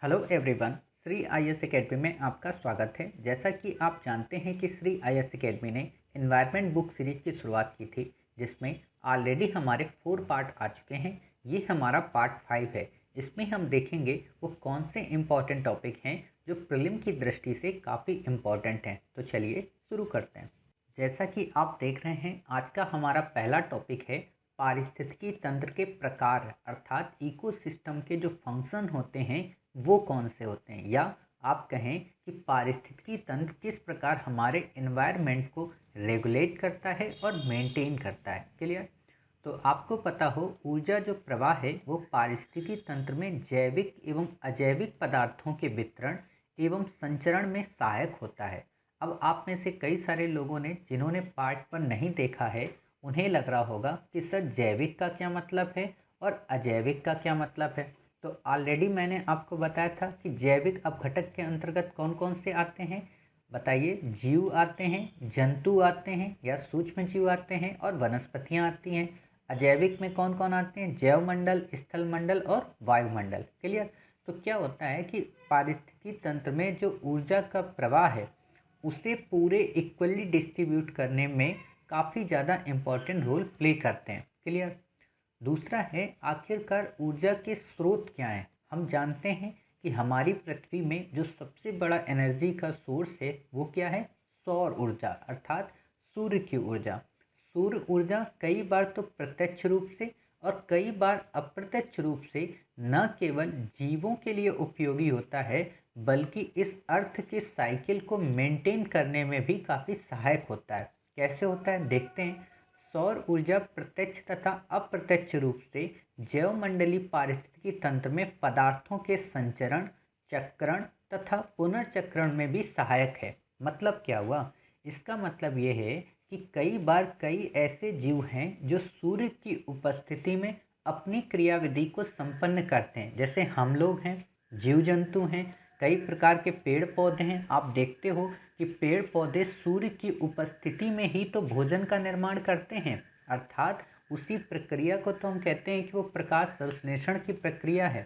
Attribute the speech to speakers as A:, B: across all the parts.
A: Hello everyone. Shri IAS academy में आपका स्वागत है। जैसा कि आप जानते हैं कि श्री आईएएस एकेडमी ने एनवायरनमेंट बुक सीरीज की शुरुआत की थी, जिसमें ऑलरेडी हमारे 4 पार्ट आ चुके हैं। ये हमारा पार्ट 5 है। इसमें हम देखेंगे वो कौन से इम्पॉर्टेंट टॉपिक हैं जो प्रीलिम की दृष्टि से काफ़ी इम्पॉर्टेंट हैं। तो चलिए शुरू करते हैं। जैसा कि आप देख रहे हैं, आज का हमारा पहला टॉपिक है पारिस्थितिकी तंत्र के प्रकार, अर्थात इकोसिस्टम के जो फंक्शन होते हैं वो कौन से होते हैं, या आप कहें कि पारिस्थितिकी तंत्र किस प्रकार हमारे एनवायरनमेंट को रेगुलेट करता है और मेंटेन करता है। क्लियर? तो आपको पता हो, ऊर्जा जो प्रवाह है वो पारिस्थितिकी तंत्र में जैविक एवं अजैविक पदार्थों के वितरण एवं संचरण में सहायक होता है। अब आप में से कई सारे लोगों ने, जिन्होंने पार्ट पर नहीं देखा है, उन्हें लग रहा होगा कि सर जैविक का क्या मतलब है और अजैविक का क्या मतलब है। तो ऑलरेडी मैंने आपको बताया था कि जैविक अपघटक के अंतर्गत कौन कौन से आते हैं। बताइए। जीव आते हैं, जंतु आते हैं या सूक्ष्म जीव आते हैं, और वनस्पतियां आती हैं। अजैविक में कौन कौन आते हैं? जैवमंडल, स्थल मंडल और वायुमंडल। क्लियर? तो क्या होता है कि पारिस्थितिकी तंत्र में जो ऊर्जा का प्रवाह है उसे पूरे इक्वली डिस्ट्रीब्यूट करने में काफ़ी ज़्यादा इम्पोर्टेंट रोल प्ले करते हैं। क्लियर? दूसरा है, आखिरकार ऊर्जा के स्रोत क्या हैं। हम जानते हैं कि हमारी पृथ्वी में जो सबसे बड़ा एनर्जी का सोर्स है वो क्या है? सौर ऊर्जा, अर्थात सूर्य की ऊर्जा। सूर्य ऊर्जा कई बार तो प्रत्यक्ष रूप से और कई बार अप्रत्यक्ष रूप से न केवल जीवों के लिए उपयोगी होता है, बल्कि इस अर्थ के साइकिल को मेंटेन करने में भी काफ़ी सहायक होता है। कैसे होता है, देखते हैं। सौर ऊर्जा प्रत्यक्ष तथा अप्रत्यक्ष रूप से जैवमंडलीय पारिस्थितिकी तंत्र में पदार्थों के संचरण, चक्रण तथा पुनर्चक्रण में भी सहायक है। मतलब क्या हुआ? इसका मतलब ये है कि कई बार कई ऐसे जीव हैं जो सूर्य की उपस्थिति में अपनी क्रियाविधि को संपन्न करते हैं। जैसे हम लोग हैं, जीव जंतु हैं, कई प्रकार के पेड़ पौधे हैं। आप देखते हो कि पेड़ पौधे सूर्य की उपस्थिति में ही तो भोजन का निर्माण करते हैं, अर्थात उसी प्रक्रिया को तो हम कहते हैं कि वो प्रकाश संश्लेषण की प्रक्रिया है।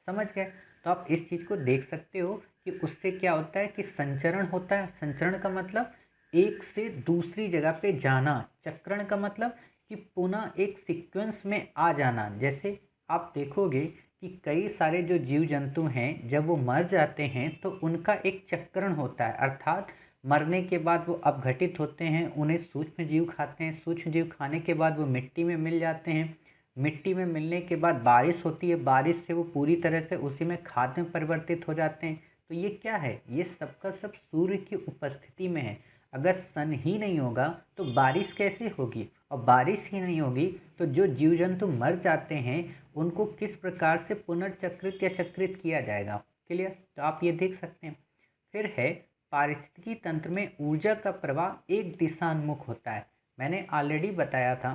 A: समझ गए? तो आप इस चीज़ को देख सकते हो कि उससे क्या होता है कि संचरण होता है। संचरण का मतलब एक से दूसरी जगह पे जाना। चक्रण का मतलब कि पुनः एक सीक्वेंस में आ जाना। जैसे आप देखोगे कि कई सारे जो जीव जंतु हैं, जब वो मर जाते हैं तो उनका एक चक्रण होता है, अर्थात मरने के बाद वो अपघटित होते हैं, उन्हें सूक्ष्म जीव खाते हैं। सूक्ष्म जीव खाने के बाद वो मिट्टी में मिल जाते हैं। मिट्टी में मिलने के बाद बारिश होती है, बारिश से वो पूरी तरह से उसी में खाद में परिवर्तित हो जाते हैं। तो ये क्या है? ये सबका सब सूर्य की उपस्थिति में है। अगर सन ही नहीं होगा तो बारिश कैसे होगी? और बारिश ही नहीं होगी तो जो जीव जंतु मर जाते हैं उनको किस प्रकार से पुनर्चक्रित या चक्रित किया जाएगा। क्लियर? तो आप ये देख सकते हैं। फिर है, पारिस्थितिकी तंत्र में ऊर्जा का प्रवाह एक दिशान्मुख होता है। मैंने ऑलरेडी बताया था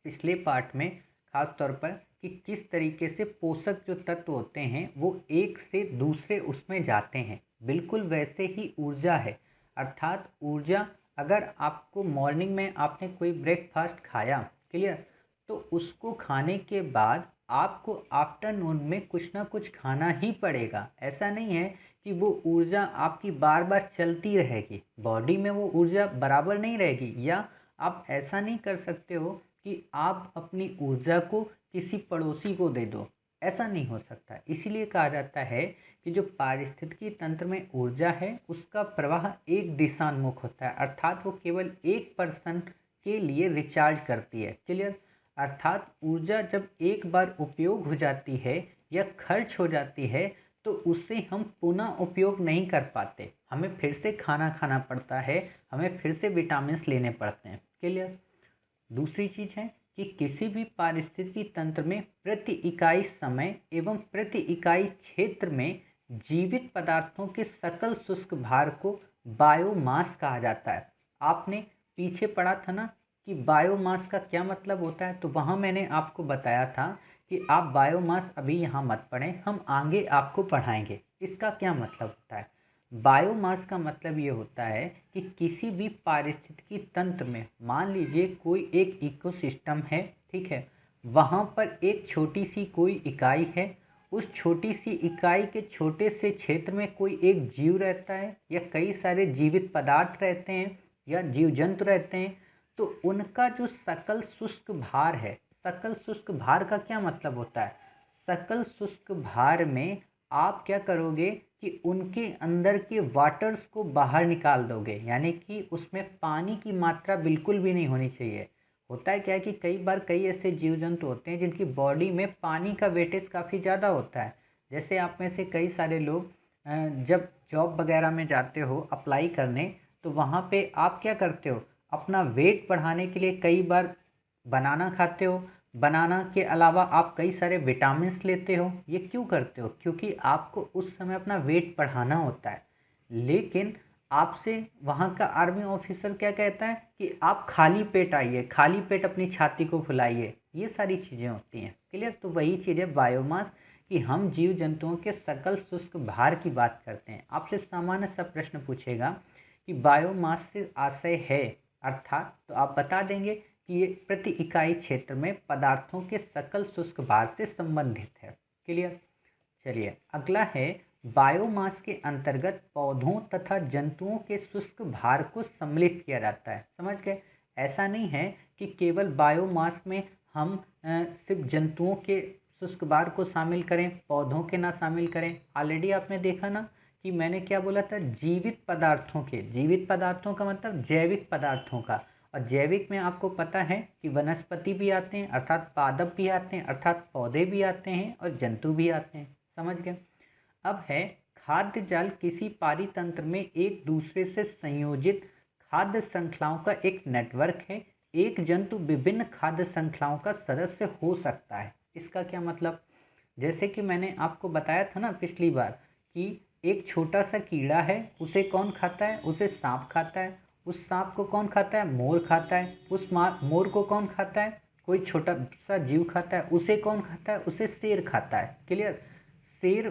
A: पिछले पार्ट में, खास तौर पर, कि किस तरीके से पोषक जो तत्व होते हैं वो एक से दूसरे उसमें जाते हैं। बिल्कुल वैसे ही ऊर्जा है। अर्थात ऊर्जा, अगर आपको मॉर्निंग में आपने कोई ब्रेकफास्ट खाया, क्लियर, तो उसको खाने के बाद आपको आफ्टरनून में कुछ ना कुछ खाना ही पड़ेगा। ऐसा नहीं है कि वो ऊर्जा आपकी बार बार चलती रहेगी, बॉडी में वो ऊर्जा बराबर नहीं रहेगी। या आप ऐसा नहीं कर सकते हो कि आप अपनी ऊर्जा को किसी पड़ोसी को दे दो। ऐसा नहीं हो सकता। इसीलिए कहा जाता है कि जो पारिस्थितिकी तंत्र में ऊर्जा है उसका प्रवाह एक दिशान्मुख होता है, अर्थात वो केवल एक पर्सन के लिए रिचार्ज करती है। क्लियर? अर्थात ऊर्जा जब एक बार उपयोग हो जाती है या खर्च हो जाती है तो उसे हम पुनः उपयोग नहीं कर पाते। हमें फिर से खाना खाना पड़ता है, हमें फिर से विटामिन लेने पड़ते हैं। क्लियर? दूसरी चीज है कि किसी भी पारिस्थितिकी तंत्र में प्रति इकाई समय एवं प्रति इकाई क्षेत्र में जीवित पदार्थों के सकल शुष्क भार को बायोमास कहा जाता है। आपने पीछे पढ़ा था ना कि बायोमास का क्या मतलब होता है, तो वहाँ मैंने आपको बताया था कि आप बायोमास अभी यहाँ मत पढ़ें, हम आगे आपको पढ़ाएंगे इसका क्या मतलब होता है। बायोमास का मतलब ये होता है कि किसी भी पारिस्थितिकी तंत्र में, मान लीजिए कोई एक इकोसिस्टम है, ठीक है, वहाँ पर एक छोटी सी कोई इकाई है, उस छोटी सी इकाई के छोटे से क्षेत्र में कोई एक जीव रहता है या कई सारे जीवित पदार्थ रहते हैं या जीव जंतु रहते हैं, तो उनका जो सकल शुष्क भार है, सकल शुष्क भार का क्या मतलब होता है? सकल शुष्क भार में आप क्या करोगे कि उनके अंदर के वाटर्स को बाहर निकाल दोगे, यानी कि उसमें पानी की मात्रा बिल्कुल भी नहीं होनी चाहिए। होता है क्या है कि कई बार कई ऐसे जीव जंतु होते हैं जिनकी बॉडी में पानी का वेटेज काफ़ी ज़्यादा होता है। जैसे आप में से कई सारे लोग जब जॉब वगैरह में जाते हो अप्लाई करने, तो वहाँ पे आप क्या करते हो, अपना वेट बढ़ाने के लिए कई बार बनाना खाते हो। बनाना के अलावा आप कई सारे विटामिन्स लेते हो। ये क्यों करते हो? क्योंकि आपको उस समय अपना वेट बढ़ाना होता है। लेकिन आपसे वहाँ का आर्मी ऑफिसर क्या कहता है कि आप खाली पेट आइए, खाली पेट अपनी छाती को फुलाइए। ये सारी चीज़ें होती हैं। क्लियर? तो वही चीज़ है बायोमास, कि हम जीव जंतुओं के सकल शुष्क भार की बात करते हैं। आपसे सामान्य सा प्रश्न पूछेगा कि बायोमास से आशय है अर्थात, तो आप बता देंगे कि ये प्रति इकाई क्षेत्र में पदार्थों के सकल शुष्क भार से संबंधित है। क्लियर? चलिए अगला है, बायोमास के अंतर्गत पौधों तथा जंतुओं के शुष्क भार को सम्मिलित किया जाता है। समझ गए? ऐसा नहीं है कि केवल बायोमास में हम सिर्फ जंतुओं के शुष्क भार को शामिल करें, पौधों के ना शामिल करें। ऑलरेडी आपने देखा ना कि मैंने क्या बोला था, जीवित पदार्थों के, जीवित पदार्थों का मतलब जैविक पदार्थों का। और जैविक में आपको पता है कि वनस्पति भी आते हैं अर्थात पादप भी आते हैं अर्थात पौधे भी आते हैं और जंतु भी आते हैं। समझ गए? अब है, खाद्य जाल किसी पारितंत्र में एक दूसरे से संयोजित खाद्य श्रृंखलाओं का एक नेटवर्क है। एक जंतु विभिन्न खाद्य श्रृंखलाओं का सदस्य हो सकता है। इसका क्या मतलब? जैसे कि मैंने आपको बताया था ना पिछली बार कि एक छोटा सा कीड़ा है, उसे कौन खाता है? उसे सांप खाता है। उस सांप को कौन खाता है? मोर खाता है। उस मोर को कौन खाता है? कोई छोटा सा जीव खाता है। उसे कौन खाता है? उसे शेर खाता है। क्लियर? शेर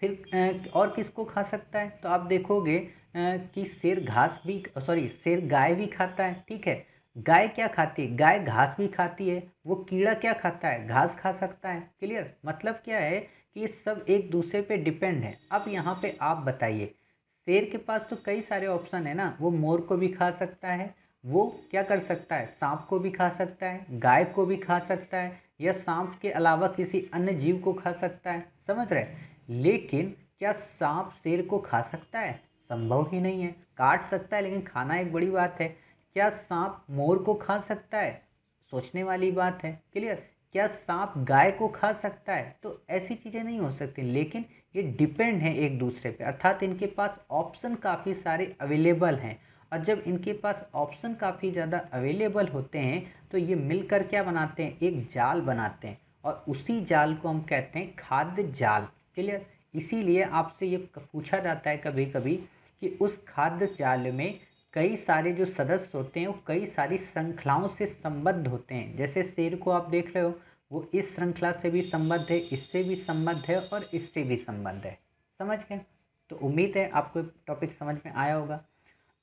A: फिर और किसको खा सकता है? तो आप देखोगे कि शेर घास भी, सॉरी, शेर गाय भी खाता है। ठीक है, गाय क्या खाती है? गाय घास भी खाती है। वो कीड़ा क्या खाता है? घास खा सकता है। क्लियर? मतलब क्या है कि ये सब एक दूसरे पे डिपेंड है। अब यहाँ पे आप बताइए, शेर के पास तो कई सारे ऑप्शन है ना, वो मोर को भी खा सकता है, वो क्या कर सकता है, सांप को भी खा सकता है, गाय को भी खा सकता है, या सांप के अलावा किसी अन्य जीव को खा सकता है। समझ रहे? लेकिन क्या सांप शेर को खा सकता है? संभव ही नहीं है। काट सकता है लेकिन खाना एक बड़ी बात है। क्या सांप मोर को खा सकता है? सोचने वाली बात है। क्लियर? क्या सांप गाय को खा सकता है? तो ऐसी चीज़ें नहीं हो सकती। लेकिन ये डिपेंड है एक दूसरे पे, अर्थात इनके पास ऑप्शन काफ़ी सारे अवेलेबल हैं। और जब इनके पास ऑप्शन काफ़ी ज़्यादा अवेलेबल होते हैं तो ये मिलकर क्या बनाते हैं? एक जाल बनाते हैं, और उसी जाल को हम कहते हैं खाद्य जाल। क्लियर? इसीलिए आपसे ये पूछा जाता है कभी कभी कि उस खाद्य जाल में कई सारे जो सदस्य होते हैं वो कई सारी श्रृंखलाओं से संबद्ध होते हैं। जैसे शेर को आप देख रहे हो, वो इस श्रृंखला से भी संबद्ध है, इससे भी संबद्ध है और इससे भी संबद्ध है। समझ गए? तो उम्मीद है आपको टॉपिक समझ में आया होगा।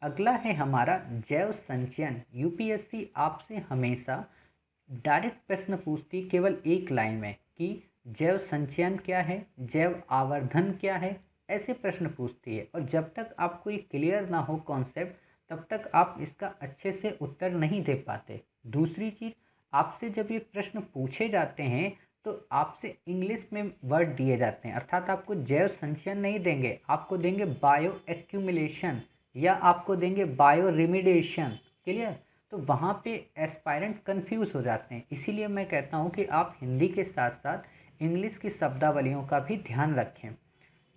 A: अगला है हमारा जैव संचयन। यूपीएससी आपसे हमेशा डायरेक्ट प्रश्न पूछती केवल एक लाइन में कि जैव संचयन क्या है, जैव आवर्धन क्या है, ऐसे प्रश्न पूछती है। और जब तक आपको ये क्लियर ना हो कॉन्सेप्ट, तब तक आप इसका अच्छे से उत्तर नहीं दे पाते। दूसरी चीज़, आपसे जब ये प्रश्न पूछे जाते हैं तो आपसे इंग्लिश में वर्ड दिए जाते हैं, अर्थात आपको जैव संचयन नहीं देंगे, आपको देंगे बायो एक्यूमुलेशन या आपको देंगे बायो रिमिडिएशन। क्लियर? तो वहाँ पे एस्पायरेंट कंफ्यूज हो जाते हैं। इसीलिए मैं कहता हूँ कि आप हिंदी के साथ साथ इंग्लिश की शब्दावलियों का भी ध्यान रखें।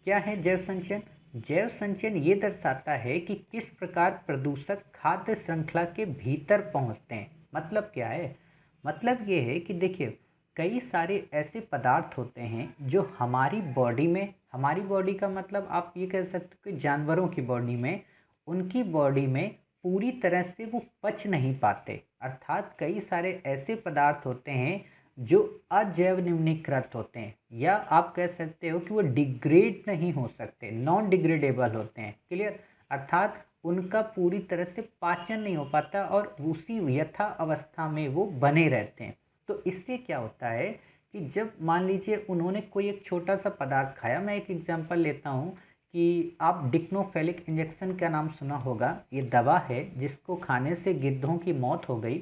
A: क्या है जैव संचयन? जैव संचयन ये दर्शाता है कि किस प्रकार प्रदूषक खाद्य श्रृंखला के भीतर पहुँचते हैं। मतलब क्या है? मतलब ये है कि देखिए, कई सारे ऐसे पदार्थ होते हैं जो हमारी बॉडी में, हमारी बॉडी का मतलब आप ये कह सकते हो कि जानवरों की बॉडी में, उनकी बॉडी में पूरी तरह से वो पच नहीं पाते। अर्थात कई सारे ऐसे पदार्थ होते हैं जो अजैव न्यूनीकृत होते हैं, या आप कह सकते हो कि वो डिग्रेड नहीं हो सकते, नॉन डिग्रेडेबल होते हैं। क्लियर? अर्थात उनका पूरी तरह से पाचन नहीं हो पाता और उसी यथा अवस्था में वो बने रहते हैं। तो इससे क्या होता है कि कि जब मान लीजिए उन्होंने कोई एक छोटा सा पदार्थ खाया, मैं एक एग्जांपल लेता हूँ कि आप डिक्नोफेलिक इंजेक्शन का नाम सुना होगा, ये दवा है जिसको खाने से गिद्धों की मौत हो गई।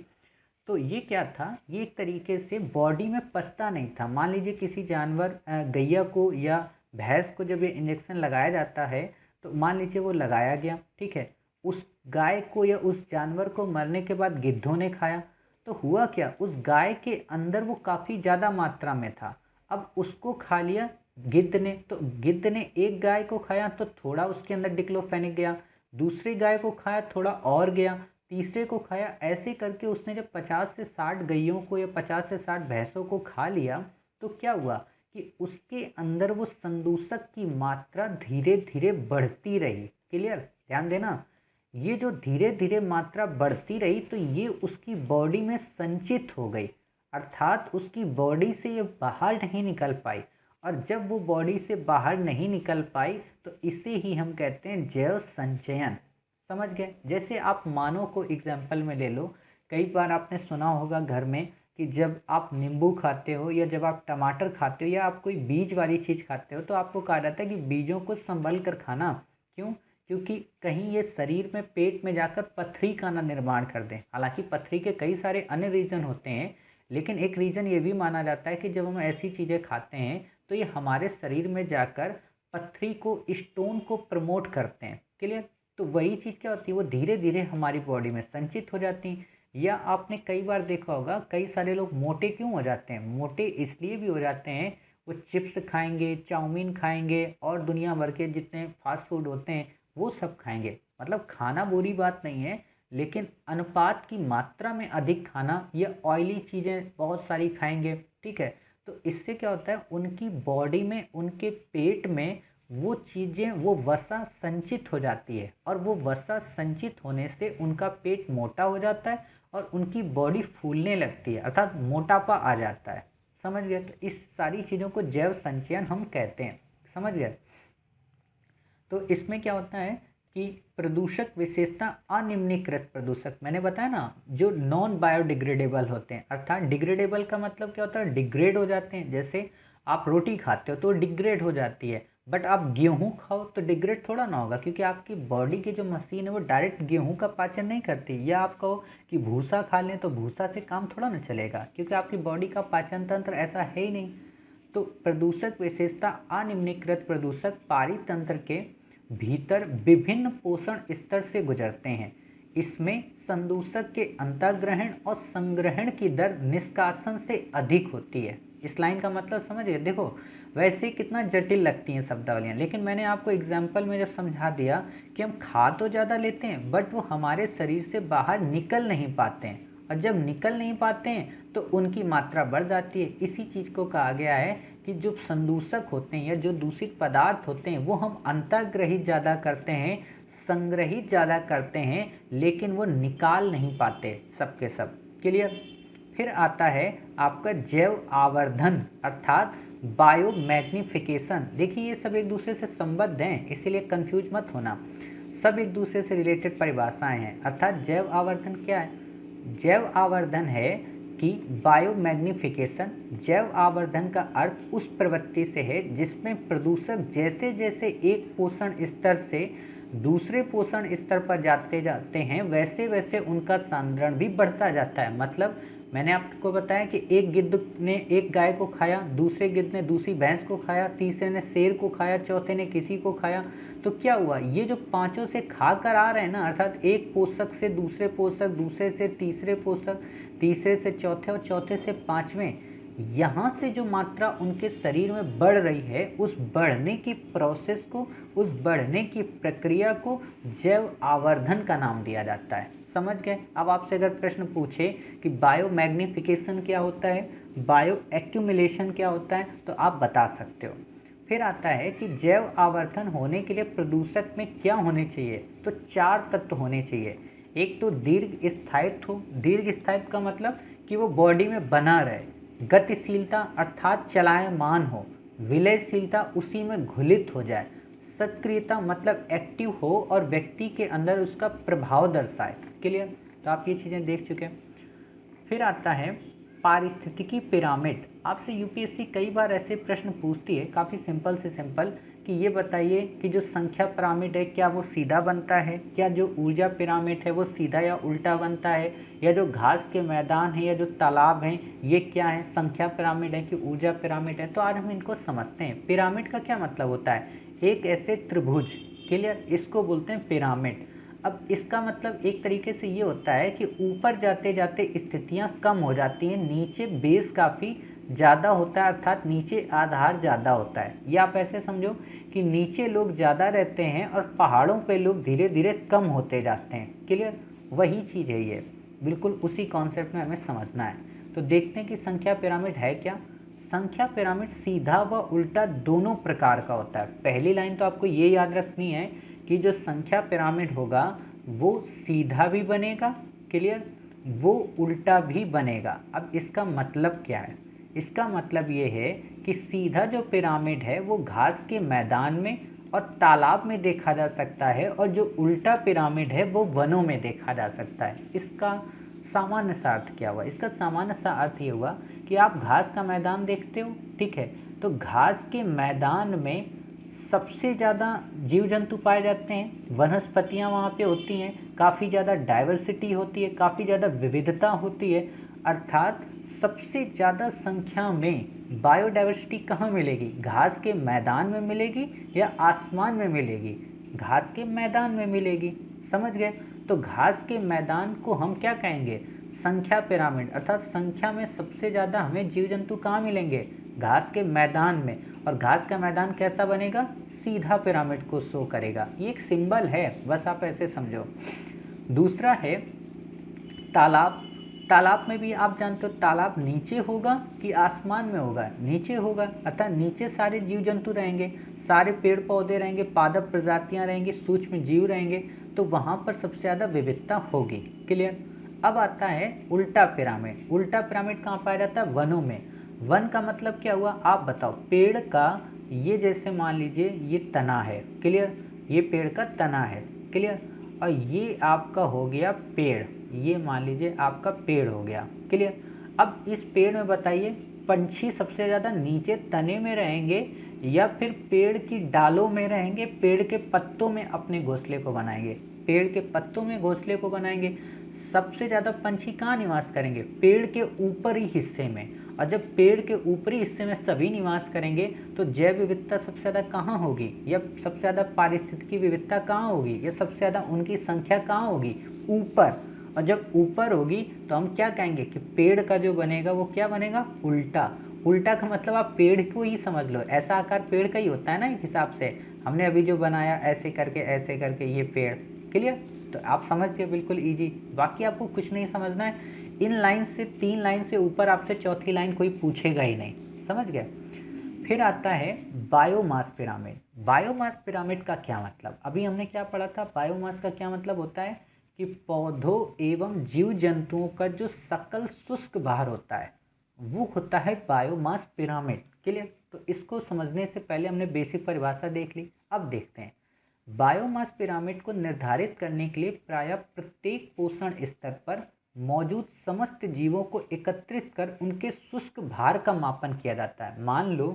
A: तो ये क्या था, ये एक तरीके से बॉडी में पचता नहीं था। मान लीजिए किसी जानवर गैया को या भैंस को जब ये इंजेक्शन लगाया जाता है, तो मान लीजिए वो लगाया गया, ठीक है, उस गाय को या उस जानवर को मरने के बाद गिद्धों ने खाया, तो हुआ क्या, उस गाय के अंदर वो काफ़ी ज़्यादा मात्रा में था। अब उसको खा लिया गिद्ध ने, तो गिद्ध ने एक गाय को खाया तो थोड़ा उसके अंदर डिक्लोफेनिक गया, दूसरी गाय को खाया थोड़ा और गया, तीसरे को खाया, ऐसे करके उसने जब 50 से 60 गैयों को या 50 से 60 भैंसों को खा लिया, तो क्या हुआ कि उसके अंदर वो संदूषक की मात्रा धीरे धीरे बढ़ती रही। क्लियर, ध्यान देना, ये जो धीरे धीरे मात्रा बढ़ती रही तो ये उसकी बॉडी में संचित हो गई, अर्थात उसकी बॉडी से ये बाहर नहीं निकल पाई। और जब वो बॉडी से बाहर नहीं निकल पाई तो इसे ही हम कहते हैं जैव संचयन। समझ गए? जैसे आप मानव को एग्जाम्पल में ले लो, कई बार आपने सुना होगा घर में कि जब आप नींबू खाते हो या जब आप टमाटर खाते हो या आप कोई बीज वाली चीज़ खाते हो तो आपको कहा जाता है कि बीजों को संभल कर खाना। क्यों? क्योंकि कहीं ये शरीर में पेट में जाकर पथरी का ना निर्माण कर दें। हालांकि पथरी के कई सारे अन्य रीजन होते हैं, लेकिन एक रीज़न ये भी माना जाता है कि जब हम ऐसी चीज़ें खाते हैं तो ये हमारे शरीर में जाकर पथरी को, स्टोन को प्रमोट करते हैं। क्लियर? तो वही चीज़ क्या होती है, वो धीरे धीरे हमारी बॉडी में संचित हो जाती हैं। या आपने कई बार देखा होगा, कई सारे लोग मोटे क्यों हो जाते हैं? मोटे इसलिए भी हो जाते हैं, वो चिप्स खाएंगे, चाउमीन खाएंगे और दुनिया भर के जितने फास्ट फूड होते हैं वो सब खाएंगे। मतलब खाना बुरी बात नहीं है, लेकिन अनुपात की मात्रा में अधिक खाना या ऑयली चीज़ें बहुत सारी खाएंगे, ठीक है, तो इससे क्या होता है, उनकी बॉडी में, उनके पेट में वो चीज़ें, वो वसा संचित हो जाती है और वो वसा संचित होने से उनका पेट मोटा हो जाता है और उनकी बॉडी फूलने लगती है, अर्थात मोटापा आ जाता है। समझ गए? तो इस सारी चीज़ों को जैव संचयन हम कहते हैं। समझ गए? तो इसमें क्या होता है कि प्रदूषक विशेषता अनिम्नीकृत प्रदूषक, मैंने बताया ना, जो नॉन बायोडिग्रेडेबल होते हैं, अर्थात डिग्रेडेबल का मतलब क्या होता है, डिग्रेड हो जाते हैं। जैसे आप रोटी खाते हो तो डिग्रेड हो जाती है, बट आप गेहूं खाओ तो डिग्रेड थोड़ा ना होगा, क्योंकि आपकी बॉडी की जो मशीन है वो डायरेक्ट गेहूं का पाचन नहीं करती। या आप कहो कि भूसा खा लें तो भूसा से काम थोड़ा ना चलेगा, क्योंकि आपकी बॉडी का पाचन तंत्र ऐसा है ही नहीं। तो प्रदूषक विशेषता अनिम्नीकृत प्रदूषक पारितंत्र के भीतर विभिन्न पोषण स्तर से गुजरते हैं। इसमें संदूषक के अंतर्ग्रहण और संग्रहण की दर निष्कासन से अधिक होती है। इस लाइन का मतलब समझिए। देखो, वैसे कितना जटिल लगती हैं शब्दावलियाँ, लेकिन मैंने आपको एग्जाम्पल में जब समझा दिया कि हम खा तो ज़्यादा लेते हैं बट वो हमारे शरीर से बाहर निकल नहीं पाते हैं, और जब निकल नहीं पाते हैं तो उनकी मात्रा बढ़ जाती है। इसी चीज़ को कहा गया है कि जो संदूषक होते हैं या जो दूषित पदार्थ होते हैं वो हम अंतर्ग्रहित ज़्यादा करते हैं, संग्रहित ज़्यादा करते हैं, लेकिन वो निकाल नहीं पाते सबके सब। क्लियर? फिर आता है आपका जैव आवर्धन अर्थात बायोमैग्निफिकेशन। देखिए, ये सब एक दूसरे से संबद्ध हैं, इसीलिए कंफ्यूज मत होना। सब एक दूसरे से रिलेटेड परिभाषाएं हैं। अर्थात जैव आवर्धन क्या है? जैव आवर्धन है कि बायोमैग्निफिकेशन, जैव आवर्धन का अर्थ उस प्रवृत्ति से है जिसमें प्रदूषक जैसे जैसे एक पोषण स्तर से दूसरे पोषण स्तर पर जाते जाते हैं वैसे वैसे उनका सांद्रण भी बढ़ता जाता है। मतलब मैंने आपको बताया कि एक गिद्ध ने एक गाय को खाया, दूसरे गिद्ध ने दूसरी भैंस को खाया, तीसरे ने शेर को खाया, चौथे ने किसी को खाया, तो क्या हुआ, ये जो पांचों से खा कर आ रहे हैं ना, अर्थात एक पोषक से दूसरे पोषक, दूसरे से तीसरे पोषक, तीसरे से चौथे और चौथे से पांचवें, यहाँ से जो मात्रा उनके शरीर में बढ़ रही है, उस बढ़ने की प्रोसेस को, उस बढ़ने की प्रक्रिया को जैव आवर्धन का नाम दिया जाता है। समझ गए? अब आपसे अगर प्रश्न पूछे कि बायोमैग्निफिकेशन क्या होता है, बायो एक्यूमुलेशन क्या होता है, तो आप बता सकते हो। फिर आता है कि जैव आवर्धन होने के लिए प्रदूषक में क्या होने चाहिए, तो 4 तत्व होने चाहिए। एक तो दीर्घ स्थायित्व। दीर्घ स्थायित्व का मतलब कि वो बॉडी में बना रहे। गतिशीलता अर्थात चलायमान हो। विलयशीलता उसी में घुलित हो जाए। सक्रियता मतलब एक्टिव हो और व्यक्ति के अंदर उसका प्रभाव दर्शाए। क्लियर? तो आप ये चीज़ें देख चुके हैं। फिर आता है पारिस्थितिकी पिरामिड। आपसे यूपीएससी कई बार ऐसे प्रश्न पूछती है, काफ़ी सिंपल से सिंपल, कि ये बताइए कि जो संख्या पिरामिड है क्या वो सीधा बनता है, क्या जो ऊर्जा पिरामिड है वो सीधा या उल्टा बनता है, या जो घास के मैदान है या जो तालाब हैं ये क्या है, संख्या पिरामिड है कि ऊर्जा पिरामिड है। तो आज हम इनको समझते हैं। पिरामिड का क्या मतलब होता है, एक ऐसे त्रिभुज, क्लियर, इसको बोलते हैं पिरामिड। अब इसका मतलब एक तरीके से ये होता है कि ऊपर जाते जाते स्थितियाँ कम हो जाती हैं, नीचे बेस काफ़ी ज़्यादा होता है, अर्थात नीचे आधार ज़्यादा होता है। या आप ऐसे समझो कि नीचे लोग ज़्यादा रहते हैं और पहाड़ों पे लोग धीरे धीरे कम होते जाते हैं। क्लियर, वही चीज़ है ये, बिल्कुल उसी कॉन्सेप्ट में हमें समझना है। तो देखते हैं कि संख्या पिरामिड है क्या। संख्या पिरामिड सीधा व उल्टा दोनों प्रकार का होता है। पहली लाइन तो आपको ये याद रखनी है कि जो संख्या पिरामिड होगा वो सीधा भी बनेगा, क्लियर, वो उल्टा भी बनेगा। अब इसका मतलब क्या है, इसका मतलब ये है कि सीधा जो पिरामिड है वो घास के मैदान में और तालाब में देखा जा सकता है, और जो उल्टा पिरामिड है वो वनों में देखा जा सकता है। इसका सामान्य सा अर्थ क्या हुआ, इसका सामान्य सा अर्थ ये हुआ कि आप घास का मैदान देखते हो, ठीक है, तो घास के मैदान में सबसे ज़्यादा जीव जंतु पाए जाते हैं, वनस्पतियाँ वहाँ पे होती हैं, काफ़ी ज़्यादा डाइवर्सिटी होती है, काफ़ी ज़्यादा विविधता होती है, अर्थात सबसे ज़्यादा संख्या में बायोडाइवर्सिटी कहाँ मिलेगी, घास के मैदान में मिलेगी या आसमान में मिलेगी, घास के मैदान में मिलेगी। समझ गए। तो घास के मैदान को हम क्या कहेंगे, संख्या पिरामिड, अर्थात संख्या में सबसे ज़्यादा हमें जीव जंतु कहाँ मिलेंगे, घास के मैदान में। और घास का मैदान कैसा बनेगा, सीधा पिरामिड को शो करेगा। ये एक सिंबल है, बस आप ऐसे समझो। दूसरा है तालाब। तालाब में भी आप जानते हो तालाब नीचे होगा कि आसमान में होगा, नीचे होगा, अतः नीचे सारे जीव जंतु रहेंगे, सारे पेड़ पौधे रहेंगे, पादप प्रजातियां रहेंगी, सूक्ष्म जीव रहेंगे, तो वहाँ पर सबसे ज़्यादा विविधता होगी। क्लियर। अब आता है उल्टा पिरामिड। उल्टा पिरामिड कहाँ पाया जाता है, वनों में। वन का मतलब क्या हुआ, आप बताओ। पेड़ का ये जैसे मान लीजिए ये तना है, क्लियर, ये पेड़ का तना है, क्लियर, और ये आपका हो गया पेड़, ये मान लीजिए आपका पेड़ हो गया, क्लियर। अब इस पेड़ में बताइए पंछी सबसे ज़्यादा नीचे तने में रहेंगे या फिर पेड़ की डालों में रहेंगे, पेड़ के पत्तों में अपने घोंसले को बनाएंगे, पेड़ के पत्तों में घोंसले को बनाएंगे। सबसे ज़्यादा पंछी कहाँ निवास करेंगे, पेड़ के ऊपरी हिस्से में। और जब पेड़ के ऊपरी हिस्से में सभी निवास करेंगे तो जैव विविधता सबसे ज़्यादा कहाँ होगी, या सबसे ज़्यादा पारिस्थितिकी विविधता कहाँ होगी, या सबसे ज़्यादा उनकी संख्या कहाँ होगी, ऊपर। और जब ऊपर होगी तो हम क्या कहेंगे कि पेड़ का जो बनेगा वो क्या बनेगा, उल्टा। उल्टा का मतलब आप पेड़ को ही समझ लो, ऐसा आकार पेड़ का ही होता है ना, एक हिसाब से हमने अभी जो बनाया ऐसे करके ये पेड़। क्लियर। तो आप समझ गए, बिल्कुल इजी। बाकी आपको कुछ नहीं समझना है। इन लाइन से 3 लाइन से ऊपर आपसे चौथी लाइन कोई पूछेगा ही नहीं, समझ गए। फिर आता है बायोमास पिरामिड। बायोमास पिरामिड का क्या मतलब, अभी हमने क्या पढ़ा था, बायोमास का क्या मतलब होता है कि पौधों एवं जीव जंतुओं का जो सकल शुष्क भार होता है वो होता है बायोमास पिरामिड। क्लियर। तो इसको समझने से पहले हमने बेसिक परिभाषा देख ली, अब देखते हैं। बायोमास पिरामिड को निर्धारित करने के लिए प्रायः प्रत्येक पोषण स्तर पर मौजूद समस्त जीवों को एकत्रित कर उनके शुष्क भार का मापन किया जाता है। मान लो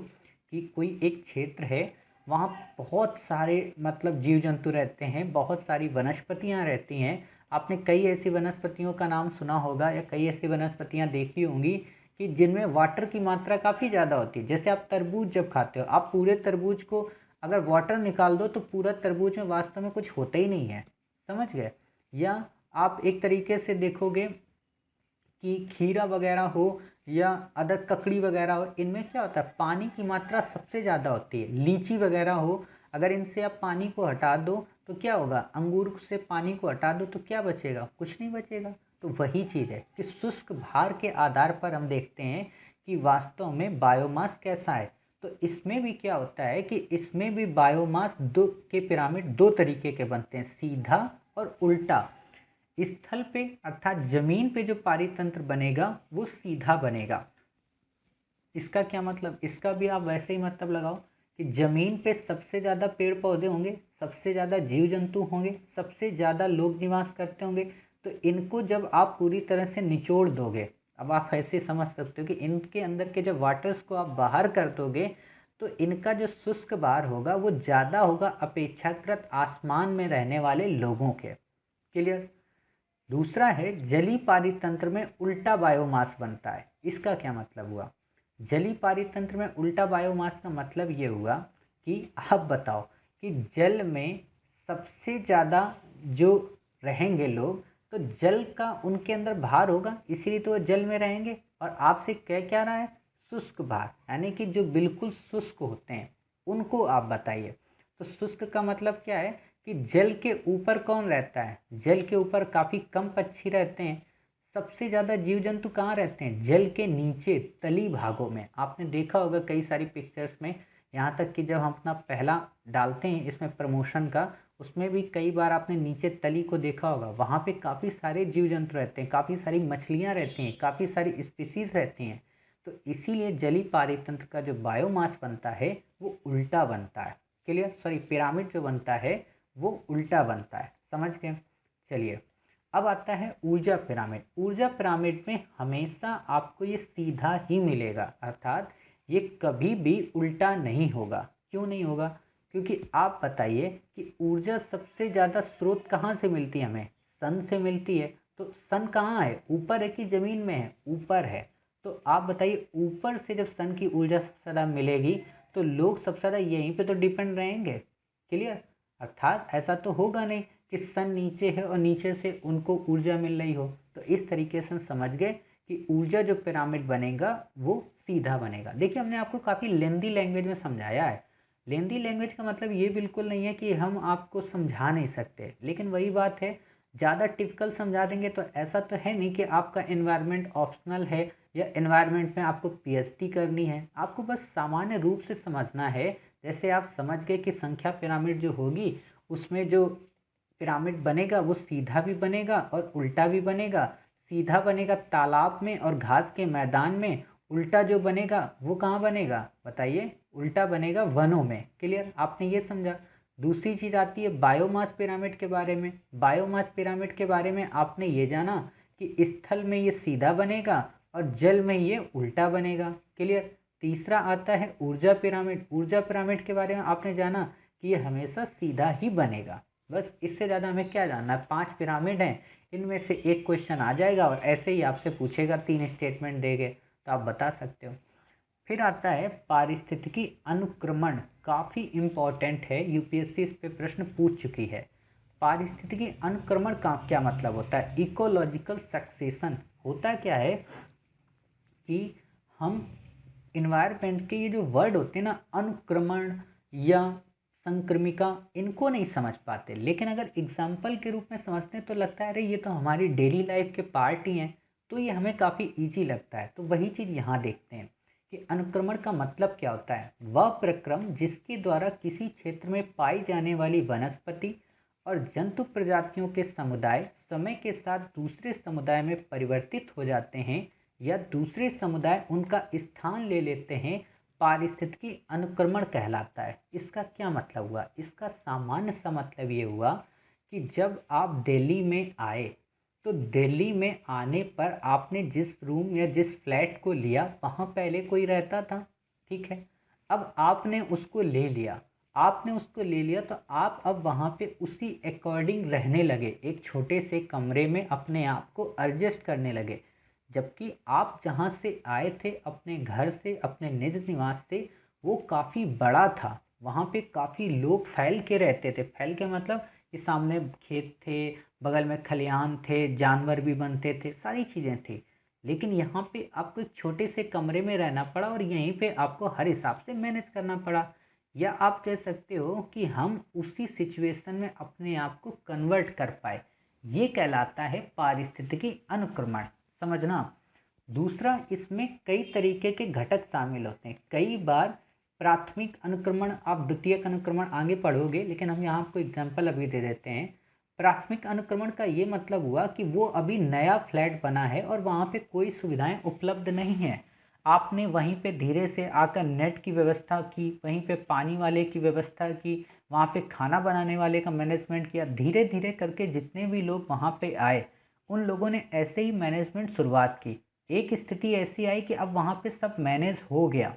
A: कि कोई एक क्षेत्र है, वहाँ बहुत सारे मतलब जीव जंतु रहते हैं, बहुत सारी वनस्पतियाँ रहती हैं। आपने कई ऐसी वनस्पतियों का नाम सुना होगा या कई ऐसी वनस्पतियाँ देखी होंगी कि जिनमें वाटर की मात्रा काफ़ी ज़्यादा होती है। जैसे आप तरबूज जब खाते हो, आप पूरे तरबूज को अगर वाटर निकाल दो तो पूरा तरबूज में वास्तव में कुछ होता ही नहीं है, समझ गए। या आप एक तरीके से देखोगे कि खीरा वगैरह हो या अदर ककड़ी वगैरह हो, इनमें क्या होता है, पानी की मात्रा सबसे ज़्यादा होती है। लीची वगैरह हो, अगर इनसे आप पानी को हटा दो तो क्या होगा, अंगूर से पानी को हटा दो तो क्या बचेगा, कुछ नहीं बचेगा। तो वही चीज़ है कि शुष्क भार के आधार पर हम देखते हैं कि वास्तव में बायोमास कैसा है। तो इसमें भी क्या होता है कि इसमें भी बायोमास दो के पिरामिड दो तरीके के बनते हैं, सीधा और उल्टा। स्थल पे अर्थात जमीन पे जो पारितंत्र बनेगा वो सीधा बनेगा। इसका क्या मतलब, इसका भी आप वैसे ही मतलब लगाओ कि जमीन पे सबसे ज़्यादा पेड़ पौधे होंगे, सबसे ज़्यादा जीव जंतु होंगे, सबसे ज़्यादा लोग निवास करते होंगे। तो इनको जब आप पूरी तरह से निचोड़ दोगे, अब आप ऐसे समझ सकते हो कि इनके अंदर के जब वाटर्स को आप बाहर कर दोगे तो इनका जो शुष्क भार होगा वो ज़्यादा होगा अपेक्षाकृत आसमान में रहने वाले लोगों के। क्लियर। दूसरा है जलीय पारितंत्र में उल्टा बायोमास बनता है। इसका क्या मतलब हुआ? जलीय पारितंत्र में उल्टा बायोमास का मतलब ये हुआ कि आप बताओ कि जल में सबसे ज़्यादा जो रहेंगे लोग, तो जल का उनके अंदर भार होगा, इसीलिए तो वो जल में रहेंगे। और आपसे कह क्या रहा है? शुष्क भार, यानी कि जो बिल्कुल शुष्क होते हैं उनको आप बताइए। तो शुष्क का मतलब क्या है कि जल के ऊपर कौन रहता है? जल के ऊपर काफ़ी कम पक्षी रहते हैं। सबसे ज़्यादा जीव जंतु कहाँ रहते हैं? जल के नीचे तली भागों में। आपने देखा होगा कई सारी पिक्चर्स में, यहाँ तक कि जब हम अपना पहला डालते हैं इसमें प्रमोशन का, उसमें भी कई बार आपने नीचे तली को देखा होगा, वहाँ पे काफ़ी सारे जीव जंतु रहते हैं, काफ़ी सारी मछलियाँ रहती हैं, काफ़ी सारी स्पीसीज रहती हैं। तो इसीलिए जलीय पारितंत्र का जो बायोमास बनता है वो उल्टा बनता है। क्लियर। सॉरी, पिरामिड जो बनता है वो उल्टा बनता है। समझ गए? चलिए, अब आता है ऊर्जा पिरामिड। ऊर्जा पिरामिड में हमेशा आपको ये सीधा ही मिलेगा, अर्थात ये कभी भी उल्टा नहीं होगा। क्यों नहीं होगा? क्योंकि आप बताइए कि ऊर्जा सबसे ज़्यादा स्रोत कहाँ से मिलती है हमें? सन से मिलती है। तो सन कहाँ है? ऊपर है कि ज़मीन में है? ऊपर है। तो आप बताइए, ऊपर से जब सन की ऊर्जा सबसे ज़्यादा मिलेगी तो लोग सबसे ज़्यादा यहीं पे तो डिपेंड रहेंगे। क्लियर। अर्थात ऐसा तो होगा नहीं कि सन नीचे है और नीचे से उनको ऊर्जा मिल रही हो। तो इस तरीके से हम समझ गए कि ऊर्जा जो पिरामिड बनेगा वो सीधा बनेगा। देखिए, हमने आपको काफ़ी लेंदी लैंग्वेज में समझाया है। लेंदी लैंग्वेज का मतलब ये बिल्कुल नहीं है कि हम आपको समझा नहीं सकते, लेकिन वही बात है, ज़्यादा टिपिकल समझा देंगे तो ऐसा तो है नहीं कि आपका एनवायरनमेंट ऑप्शनल है या एनवायरनमेंट में आपको पीएचडी करनी है। आपको बस सामान्य रूप से समझना है। जैसे आप समझ गए कि संख्या पिरामिड जो होगी उसमें जो पिरामिड बनेगा वो सीधा भी बनेगा और उल्टा भी बनेगा। सीधा बनेगा तालाब में और घास के मैदान में, उल्टा जो बनेगा वो कहाँ बनेगा बताइए? उल्टा बनेगा वनों में। क्लियर। आपने ये समझा। दूसरी चीज़ आती है बायोमास पिरामिड के बारे में। बायोमास पिरामिड के बारे में आपने ये जाना कि स्थल में ये सीधा बनेगा और जल में ये उल्टा बनेगा। क्लियर। तीसरा आता है ऊर्जा पिरामिड। ऊर्जा पिरामिड के बारे में आपने जाना कि ये हमेशा सीधा ही बनेगा। बस इससे ज़्यादा हमें क्या जानना है? 5 पिरामिड हैं, इनमें से एक क्वेश्चन आ जाएगा और ऐसे ही आपसे पूछेगा, 3 स्टेटमेंट देंगे तो आप बता सकते हो। फिर आता है पारिस्थितिकी अनुक्रमण। काफ़ी इम्पॉर्टेंट है, यूपीएससी इस पे प्रश्न पूछ चुकी है। पारिस्थितिकी अनुक्रमण का क्या मतलब होता है? Ecological succession. होता क्या है कि हम इन्वायरमेंट के ये जो वर्ड होते हैं ना, अनुक्रमण या संक्रमिका, इनको नहीं समझ पाते, लेकिन अगर एग्जाम्पल के रूप में समझते हैं तो लगता है अरे ये तो हमारी डेली लाइफ के पार्ट ही हैं, तो ये हमें काफ़ी इजी लगता है। तो वही चीज़ यहाँ देखते हैं कि अनुक्रमण का मतलब क्या होता है। वह प्रक्रम जिसके द्वारा किसी क्षेत्र में पाई जाने वाली वनस्पति और जंतु प्रजातियों के समुदाय समय के साथ दूसरे समुदाय में परिवर्तित हो जाते हैं या दूसरे समुदाय उनका स्थान ले लेते हैं, पारिस्थितिकी अनुक्रमण कहलाता है। इसका क्या मतलब हुआ? इसका सामान्य सा मतलब ये हुआ कि जब आप दिल्ली में आए तो दिल्ली में आने पर आपने जिस रूम या जिस फ्लैट को लिया वहाँ पहले कोई रहता था, ठीक है। अब आपने उसको ले लिया, तो आप अब वहाँ पे उसी अकॉर्डिंग रहने लगे, एक छोटे से कमरे में अपने आप को एडजस्ट करने लगे। जबकि आप जहाँ से आए थे अपने घर से, अपने निज निवास से, वो काफ़ी बड़ा था। वहाँ पे काफ़ी लोग फैल के रहते थे। फैल के मतलब कि सामने खेत थे, बगल में खलिहान थे, जानवर भी बनते थे, सारी चीज़ें थी। लेकिन यहाँ पे आपको एक छोटे से कमरे में रहना पड़ा और यहीं पे आपको हर हिसाब से मैनेज करना पड़ा। या आप कह सकते हो कि हम उसी सिचुएशन में अपने आप को कन्वर्ट कर पाए। ये कहलाता है पारिस्थितिकी अनुक्रमण। समझना। दूसरा, इसमें कई तरीके के घटक शामिल होते हैं। कई बार प्राथमिक अनुक्रमण, आप द्वितीयक अनुक्रमण आगे पढ़ोगे, लेकिन हम यहाँ आपको एग्जाम्पल अभी दे देते हैं। प्राथमिक अनुक्रमण का ये मतलब हुआ कि वो अभी नया फ्लैट बना है और वहाँ पे कोई सुविधाएं उपलब्ध नहीं है। आपने वहीं पे धीरे से आकर नेट की व्यवस्था की, वहीं पे पानी वाले की व्यवस्था की, वहाँ पे खाना बनाने वाले का मैनेजमेंट किया। धीरे धीरे करके जितने भी लोग वहाँ पे आए उन लोगों ने ऐसे ही मैनेजमेंट शुरुआत की। एक स्थिति ऐसी आई कि अब वहाँ पे सब मैनेज हो गया,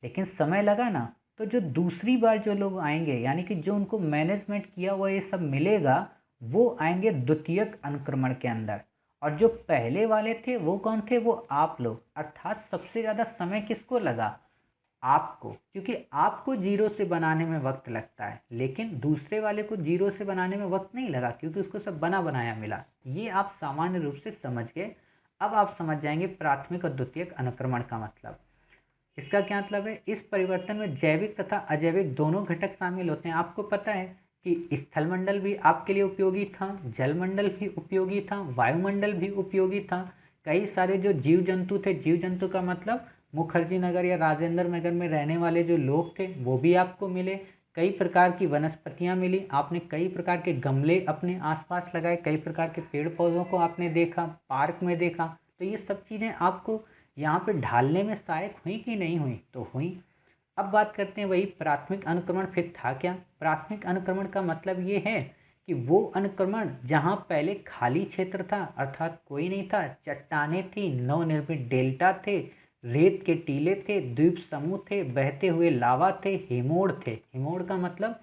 A: लेकिन समय लगा ना। तो जो दूसरी बार जो लोग आएंगे, यानी कि जो उनको मैनेजमेंट किया हुआ ये सब मिलेगा, वो आएंगे द्वितीयक अनुक्रमण के अंदर। और जो पहले वाले थे वो कौन थे? वो आप लोग। अर्थात सबसे ज़्यादा समय किसको लगा? आपको, क्योंकि आपको जीरो से बनाने में वक्त लगता है, लेकिन दूसरे वाले को जीरो से बनाने में वक्त नहीं लगा, क्योंकि उसको सब बना बनाया मिला। ये आप सामान्य रूप से समझ गए। अब आप समझ जाएंगे प्राथमिक और द्वितीयक अनुक्रमण का मतलब। इसका क्या मतलब है? इस परिवर्तन में जैविक तथा अजैविक दोनों घटक शामिल होते हैं। आपको पता है कि स्थलमंडल भी आपके लिए उपयोगी था, जलमंडल भी उपयोगी था, वायुमंडल भी उपयोगी था। कई सारे जो जीव जंतु थे, जीव जंतु का मतलब मुखर्जी नगर या राजेंद्र नगर में रहने वाले जो लोग थे वो भी आपको मिले। कई प्रकार की वनस्पतियां मिली, आपने कई प्रकार के गमले अपने आसपास लगाए, कई प्रकार के पेड़ पौधों को आपने देखा, पार्क में देखा। तो ये सब चीज़ें आपको यहाँ पे ढालने में सहायक हुई कि नहीं हुई? तो हुई। अब बात करते हैं वही प्राथमिक अनुक्रमण फिर था क्या? प्राथमिक अनुक्रमण का मतलब ये है कि वो अनुक्रमण जहाँ पहले खाली क्षेत्र था, अर्थात कोई नहीं था, चट्टाने थी, नवनिर्मित डेल्टा थे, रेत के टीले थे, द्वीप समूह थे, बहते हुए लावा थे, हिमोड़ थे। हिमोड़ का मतलब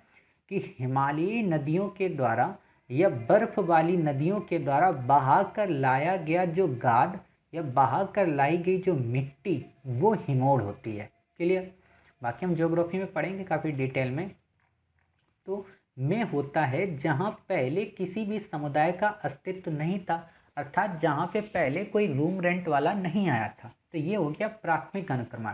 A: कि हिमालयी नदियों के द्वारा या बर्फ वाली नदियों के द्वारा बहा कर लाया गया जो गाद या बहा कर लाई गई जो मिट्टी, वो हिमोड़ होती है। क्लियर? बाकी हम ज्योग्राफी में पढ़ेंगे काफ़ी डिटेल में। तो में होता है जहाँ पहले किसी भी समुदाय का अस्तित्व नहीं था, अर्थात जहाँ पे पहले कोई रूम रेंट वाला नहीं आया था। तो ये हो गया प्राथमिक अनुक्रमण।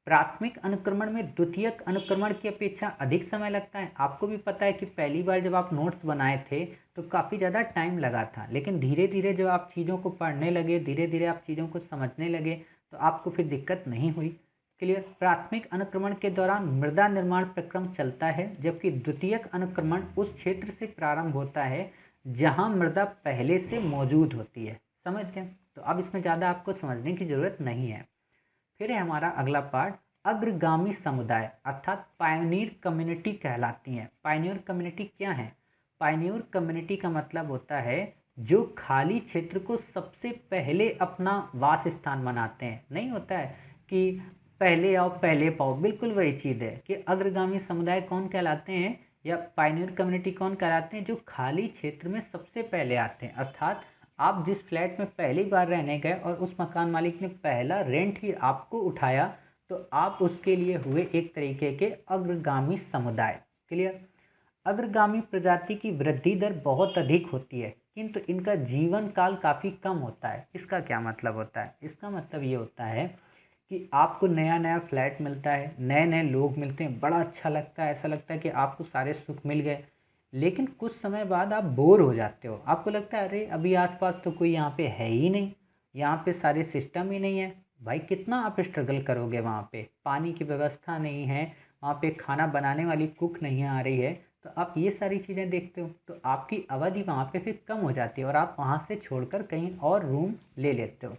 A: प्राथमिक अनुक्रमण में द्वितीयक अनुक्रमण की अपेक्षा अधिक समय लगता है। आपको भी पता है कि पहली बार जब आप नोट्स बनाए थे तो काफ़ी ज़्यादा टाइम लगा था, लेकिन धीरे धीरे जब आप चीज़ों को पढ़ने लगे, धीरे धीरे आप चीज़ों को समझने लगे, तो आपको फिर दिक्कत नहीं हुई। क्लियर? प्राथमिक अनुक्रमण के दौरान मृदा निर्माण प्रक्रम चलता है, जबकि द्वितीयक अनुक्रमण उस क्षेत्र से प्रारंभ होता है जहाँ मृदा पहले से मौजूद होती है। समझ गए? तो अब इसमें ज़्यादा आपको समझने की ज़रूरत नहीं है। फिर है हमारा अगला पार्ट, अग्रगामी समुदाय अर्थात पायनियर कम्युनिटी कहलाती हैं। पायनियर कम्युनिटी क्या है? पायनियर कम्युनिटी का मतलब होता है जो खाली क्षेत्र को सबसे पहले अपना वास स्थान बनाते हैं। नहीं होता है कि पहले आओ पहले पाओ, बिल्कुल वही चीज़ है कि अग्रगामी समुदाय कौन कहलाते हैं या पायनियर कम्युनिटी कौन कहलाते हैं? जो खाली क्षेत्र में सबसे पहले आते हैं। अर्थात आप जिस फ्लैट में पहली बार रहने गए और उस मकान मालिक ने पहला रेंट ही आपको उठाया, तो आप उसके लिए हुए एक तरीके के अग्रगामी समुदाय। क्लियर? अग्रगामी प्रजाति की वृद्धि दर बहुत अधिक होती है, किंतु इनका जीवन काल काफ़ी कम होता है। इसका क्या मतलब होता है? इसका मतलब ये होता है कि आपको नया नया फ्लैट मिलता है, नए नए लोग मिलते हैं, बड़ा अच्छा लगता है, ऐसा लगता है कि आपको सारे सुख मिल गए। लेकिन कुछ समय बाद आप बोर हो जाते हो, आपको लगता है अरे अभी आसपास तो कोई यहाँ पे है ही नहीं, यहाँ पे सारे सिस्टम ही नहीं है। भाई कितना आप स्ट्रगल करोगे? वहाँ पे पानी की व्यवस्था नहीं है, वहाँ पे खाना बनाने वाली कुक नहीं आ रही है, तो आप ये सारी चीज़ें देखते हो, तो आपकी अवधि वहाँ पे फिर कम हो जाती है और आप वहाँ से छोड़कर कहीं और रूम ले लेते हो।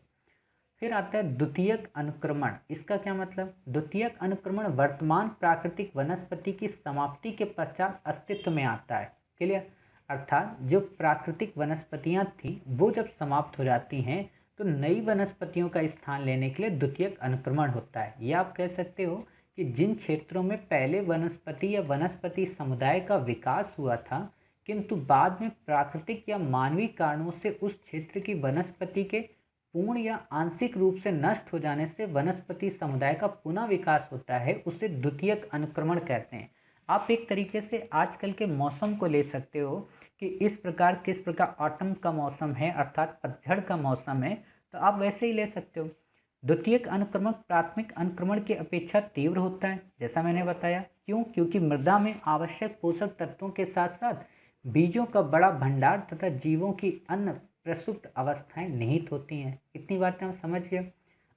A: फिर आता है द्वितीयक अनुक्रमण। इसका क्या मतलब? द्वितीयक अनुक्रमण वर्तमान प्राकृतिक वनस्पति की समाप्ति के पश्चात अस्तित्व में आता है। क्लियर? अर्थात जो प्राकृतिक वनस्पतियां थी वो जब समाप्त हो जाती हैं तो नई वनस्पतियों का स्थान लेने के लिए द्वितीयक अनुक्रमण होता है। या आप कह सकते हो कि जिन क्षेत्रों में पहले वनस्पति या वनस्पति समुदाय का विकास हुआ था, किंतु बाद में प्राकृतिक या मानवीय कारणों से उस क्षेत्र की वनस्पति के पूर्ण या आंशिक रूप से नष्ट हो जाने से वनस्पति समुदाय का पुनः विकास होता है, उसे द्वितीयक अनुक्रमण कहते हैं। आप एक तरीके से आजकल के मौसम को ले सकते हो कि इस प्रकार किस प्रकार ऑटम का मौसम है अर्थात पतझड़ का मौसम है, तो आप वैसे ही ले सकते हो। द्वितीयक अनुक्रमण प्राथमिक अनुक्रमण की अपेक्षा तीव्र होता है, जैसा मैंने बताया। क्यों? क्योंकि मृदा में आवश्यक पोषक तत्वों के साथ साथ बीजों का बड़ा भंडार तथा जीवों की अन्य प्रसुप्त अवस्थाएं निहित होती हैं। इतनी बातें हम समझ गए।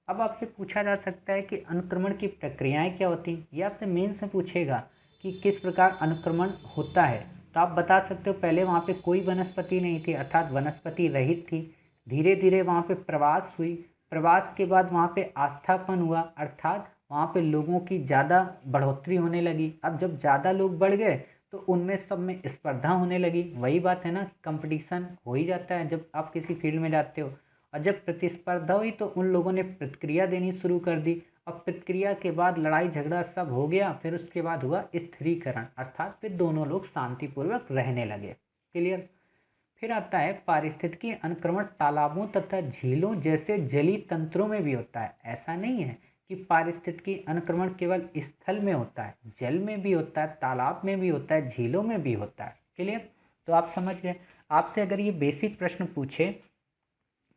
A: अब आपसे पूछा जा सकता है कि अनुक्रमण की प्रक्रियाएं क्या होती हैं। ये आपसे मेंस में पूछेगा कि किस प्रकार अनुक्रमण होता है, तो आप बता सकते हो पहले वहाँ पे कोई वनस्पति नहीं थी, अर्थात वनस्पति रहित थी। धीरे धीरे वहाँ पे प्रवास हुई, प्रवास के बाद वहाँ पे आस्थापन हुआ, अर्थात वहाँ पे लोगों की ज़्यादा बढ़ोतरी होने लगी। अब जब ज़्यादा लोग बढ़ गए तो उनमें सब में स्पर्धा होने लगी। वही बात है ना, कंपटीशन हो ही जाता है जब आप किसी फील्ड में जाते हो। और जब प्रतिस्पर्धा हुई तो उन लोगों ने प्रतिक्रिया देनी शुरू कर दी, और प्रतिक्रिया के बाद लड़ाई झगड़ा सब हो गया, फिर उसके बाद हुआ स्थिरीकरण, अर्थात फिर दोनों लोग शांतिपूर्वक रहने लगे। क्लियर। फिर आता है पारिस्थितिकी अनुक्रमण तालाबों तथा झीलों जैसे जलीय तंत्रों में भी होता है। ऐसा नहीं है कि पारिस्थितिकी अनुक्रमण केवल स्थल में होता है, जल में भी होता है, तालाब में भी होता है, झीलों में भी होता है। क्लियर। तो आप समझ गए। आपसे अगर ये बेसिक प्रश्न पूछे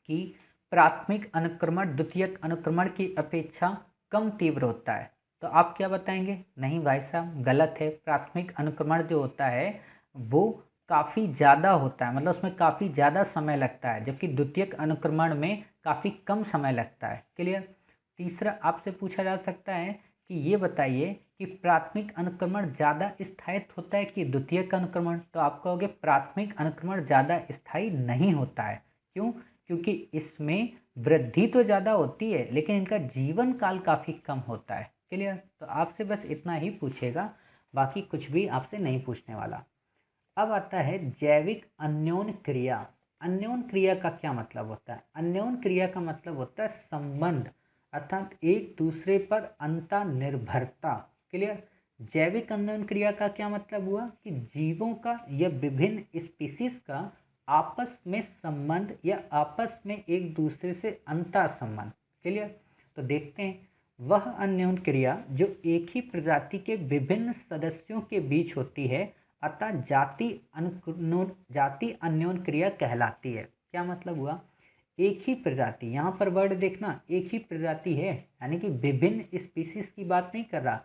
A: कि प्राथमिक अनुक्रमण द्वितीयक अनुक्रमण की अपेक्षा कम तीव्र होता है, तो आप क्या बताएंगे? नहीं भाई साहब, गलत है। प्राथमिक अनुक्रमण जो होता है वो काफ़ी ज़्यादा होता है, मतलब उसमें काफ़ी ज़्यादा समय लगता है, जबकि द्वितीयक अनुक्रमण में काफ़ी कम समय लगता है। क्लियर। तीसरा आपसे पूछा जा सकता है कि ये बताइए कि प्राथमिक अनुक्रमण ज़्यादा स्थायित्व होता है कि द्वितीयक अनुक्रमण? तो आप कहोगे प्राथमिक अनुक्रमण ज़्यादा स्थायी नहीं होता है। क्यों? क्योंकि इसमें वृद्धि तो ज़्यादा होती है लेकिन इनका जीवन काल काफ़ी कम होता है। क्लियर। तो आपसे बस इतना ही पूछेगा, बाकी कुछ भी आपसे नहीं पूछने वाला। अब आता है जैविक अन्योन क्रिया। अन्योन क्रिया का क्या मतलब होता है? अन्योन क्रिया का मतलब होता है संबंध, अर्थात एक दूसरे पर अंतर्निर्भरता। क्लियर। जैविक अन्योन क्रिया का क्या मतलब हुआ कि जीवों का या विभिन्न स्पीसीज का आपस में संबंध या आपस में एक दूसरे से अंतर संबंध। क्लियर। तो देखते हैं वह अन्योन क्रिया जो एक ही प्रजाति के विभिन्न सदस्यों के बीच होती है, अतः जाति अन्योन क्रिया कहलाती है। क्या मतलब हुआ? एक ही प्रजाति, यहाँ पर वर्ड देखना, एक ही प्रजाति है यानी कि विभिन्न स्पीसीज की बात नहीं कर रहा,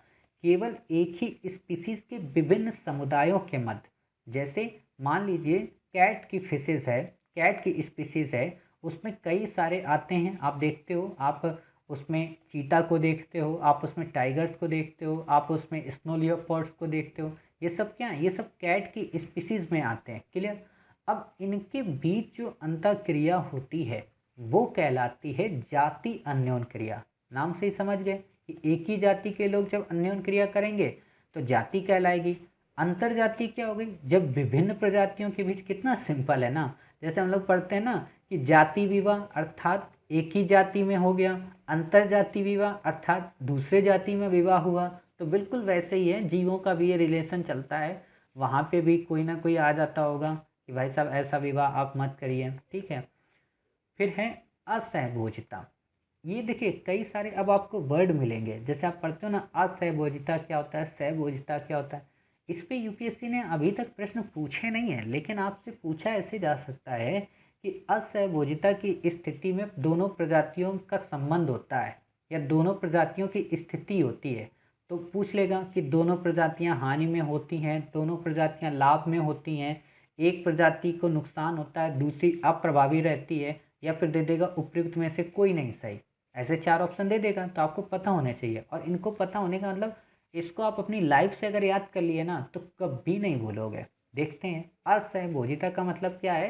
A: केवल एक ही स्पीसीज के विभिन्न समुदायों के मध्य। जैसे मान लीजिए कैट की फिशेज है, कैट की स्पीसीज है, उसमें कई सारे आते हैं, आप देखते हो, आप उसमें चीता को देखते हो, आप उसमें टाइगर्स को देखते हो, आप उसमें स्नो लियोपार्ड्स को देखते हो। ये सब क्या है? ये सब कैट की स्पीसीज में आते हैं। क्लियर। अब इनके बीच जो अंतःक्रिया होती है वो कहलाती है जाति अन्योन क्रिया। नाम से ही समझ गए कि एक ही जाति के लोग जब अन्योन क्रिया करेंगे तो जाति कहलाएगी। अंतर जाति क्या हो गई? जब विभिन्न प्रजातियों के बीच, कितना सिंपल है ना, जैसे हम लोग पढ़ते हैं ना कि जाति विवाह अर्थात एक ही जाति में हो गया, अंतर जाति विवाह अर्थात दूसरे जाति में विवाह हुआ। तो बिल्कुल वैसे ही है, जीवों का भी ये रिलेशन चलता है, वहाँ पे भी कोई ना कोई आ जाता होगा कि भाई साहब ऐसा विवाह आप मत करिए। ठीक है। फिर है असहभोजिता। ये देखिए कई सारे अब आपको वर्ड मिलेंगे, जैसे आप पढ़ते हो ना असहभोजिता क्या होता है, सहभोजिता क्या होता है। इस पे यूपीएससी ने अभी तक प्रश्न पूछे नहीं है, लेकिन आपसे पूछा ऐसे जा सकता है कि असहभोजिता की स्थिति में दोनों प्रजातियों का संबंध होता है या दोनों प्रजातियों की स्थिति होती है, तो पूछ लेगा कि दोनों प्रजातियां हानि में होती हैं, दोनों प्रजातियां लाभ में होती हैं, एक प्रजाति को नुकसान होता है, दूसरी अप्रभावी रहती है, या फिर दे देगा उपयुक्त में से कोई नहीं सही। ऐसे चार ऑप्शन दे देगा, तो आपको पता होने चाहिए, और इनको पता होने का मतलब इसको आप अपनी लाइफ से अगर याद कर लिए ना तो कभी नहीं भूलोगे। देखते हैं असहभोजिता का मतलब क्या है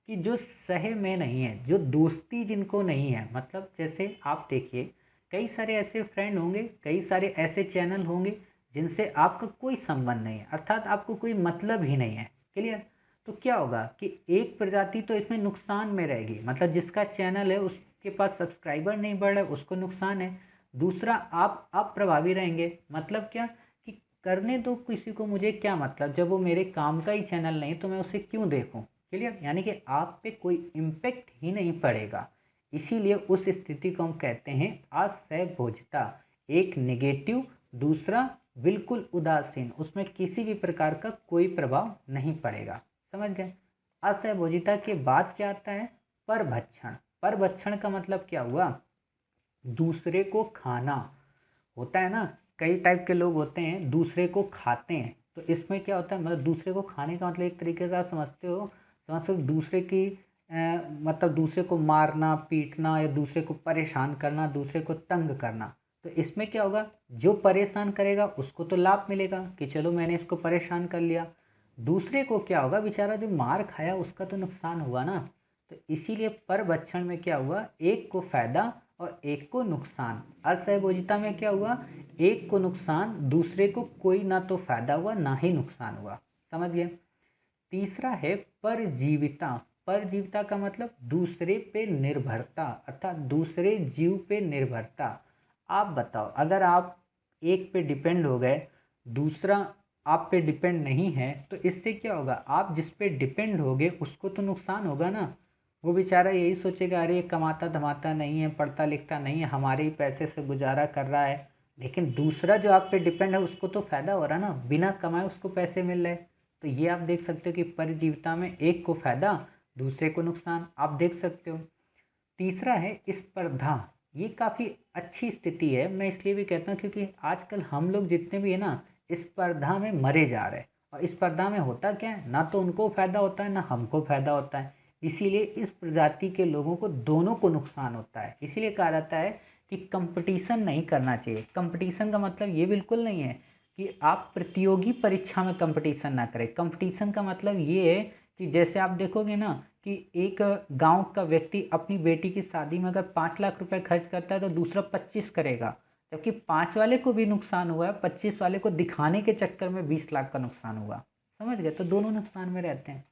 A: कि जो सह में नहीं है, जो दोस्ती जिनको नहीं है, मतलब जैसे आप देखिए कई सारे ऐसे फ्रेंड होंगे, कई सारे ऐसे चैनल होंगे जिनसे आपका कोई संबंध नहीं है, अर्थात आपको कोई मतलब ही नहीं है। क्लियर। तो क्या होगा कि एक प्रजाति तो इसमें नुकसान में रहेगी, मतलब जिसका चैनल है उसके पास सब्सक्राइबर नहीं बढ़ रहा है उसको नुकसान है। दूसरा आप अप्रभावी रहेंगे, मतलब क्या कि करने दो किसी को, मुझे क्या मतलब, जब वो मेरे काम का ही चैनल नहीं तो मैं उसे क्यों देखूं। क्लियर। यानी कि आप पे कोई इम्पेक्ट ही नहीं पड़ेगा, इसीलिए उस स्थिति को हम कहते हैं असहभोजिता। एक नेगेटिव, दूसरा बिल्कुल उदासीन, उसमें किसी भी प्रकार का कोई प्रभाव नहीं पड़ेगा। समझ गए। असहभोजिता के बाद क्या आता है? परभक्षण। परभक्षण का मतलब क्या हुआ? दूसरे को खाना। होता है ना, कई टाइप के लोग होते हैं दूसरे को खाते हैं, तो इसमें क्या होता है, मतलब दूसरे को खाने का मतलब एक तरीके से आप समझते हो दूसरे की मतलब दूसरे को मारना पीटना या दूसरे को परेशान करना, दूसरे को तंग करना। तो इसमें क्या होगा, जो परेशान करेगा उसको तो लाभ मिलेगा कि चलो मैंने इसको परेशान कर लिया, दूसरे को क्या होगा, बेचारा जो मार खाया उसका तो नुकसान हुआ ना। तो इसीलिए परभक्षण में क्या हुआ, एक को फायदा और एक को नुकसान। असहभोजिता में क्या हुआ, एक को नुकसान, दूसरे को कोई ना तो फायदा हुआ ना ही नुकसान हुआ। समझ गए। तीसरा है परजीविता। परजीविता का मतलब दूसरे पे निर्भरता, अर्थात दूसरे जीव पे निर्भरता। आप बताओ, अगर आप एक पे डिपेंड हो गए, दूसरा आप पे डिपेंड नहीं है, तो इससे क्या होगा? आप जिस पे डिपेंड होगे उसको तो नुकसान होगा ना। वो बेचारा यही सोचेगा, अरे कमाता धमाता नहीं है, पढ़ता लिखता नहीं है, हमारे ही पैसे से गुजारा कर रहा है। लेकिन दूसरा जो आप पे डिपेंड है उसको तो फ़ायदा हो रहा ना, बिना कमाए उसको पैसे मिल रहे। तो ये आप देख सकते हो कि परजीविता में एक को फ़ायदा, दूसरे को नुकसान, आप देख सकते हो। तीसरा है स्पर्धा। ये काफ़ी अच्छी स्थिति है, मैं इसलिए भी कहता हूँ क्योंकि आजकल हम लोग जितने भी है ना, स्पर्धा में मरे जा रहे हैं। और स्पर्धा में होता क्या है, ना तो उनको फ़ायदा होता है ना हमको फ़ायदा होता है। इसीलिए इस प्रजाति के लोगों को दोनों को नुकसान होता है। इसीलिए कहा जाता है कि कंपटीशन नहीं करना चाहिए। कंपटीशन का मतलब ये बिल्कुल नहीं है कि आप प्रतियोगी परीक्षा में कंपटीशन ना करें। कंपटीशन का मतलब ये है कि जैसे आप देखोगे ना कि एक गांव का व्यक्ति अपनी बेटी की शादी में अगर 5 लाख रुपए खर्च करता है तो दूसरा 25 करेगा, जबकि 5 वाले को भी नुकसान हुआ है, 25 वाले को दिखाने के चक्कर में 20 लाख का नुकसान हुआ। समझ गए? तो दोनों नुकसान में रहते हैं।